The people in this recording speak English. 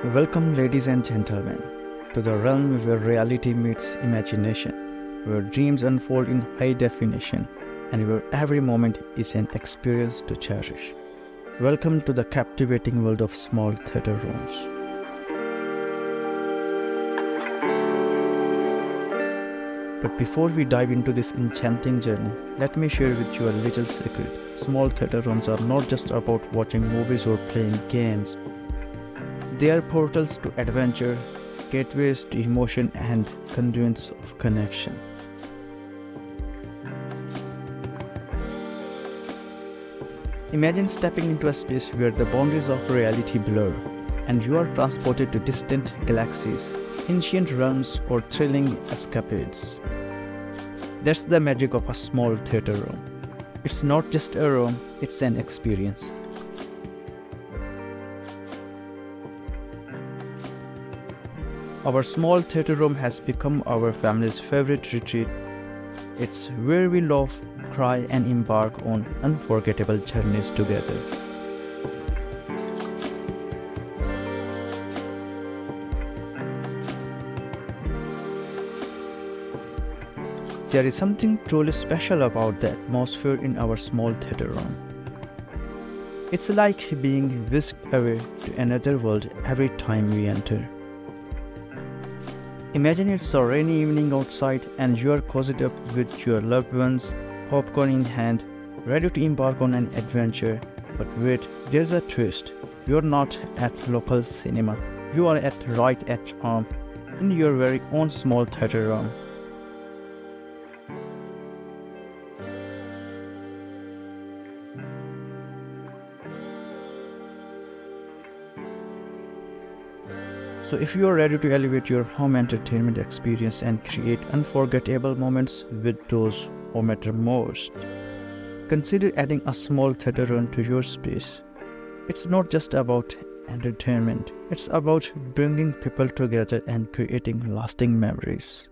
Welcome, ladies and gentlemen, to the realm where reality meets imagination, where dreams unfold in high definition, and where every moment is an experience to cherish. Welcome to the captivating world of small theater rooms. But before we dive into this enchanting journey, let me share with you a little secret. Small theater rooms are not just about watching movies or playing games. They are portals to adventure, gateways to emotion, and conduits of connection. Imagine stepping into a space where the boundaries of reality blur, and you are transported to distant galaxies, ancient realms, or thrilling escapades. That's the magic of a small theater room. It's not just a room, it's an experience. Our small theater room has become our family's favorite retreat. It's where we laugh, cry, and embark on unforgettable journeys together. There is something truly special about the atmosphere in our small theater room. It's like being whisked away to another world every time we enter. Imagine it's a rainy evening outside and you are cozied up with your loved ones, popcorn in hand, ready to embark on an adventure. But wait, there's a twist. You're not at local cinema. You are right at home, in your very own small theater room. So if you are ready to elevate your home entertainment experience and create unforgettable moments with those who matter most, consider adding a small theater room to your space. It's not just about entertainment, it's about bringing people together and creating lasting memories.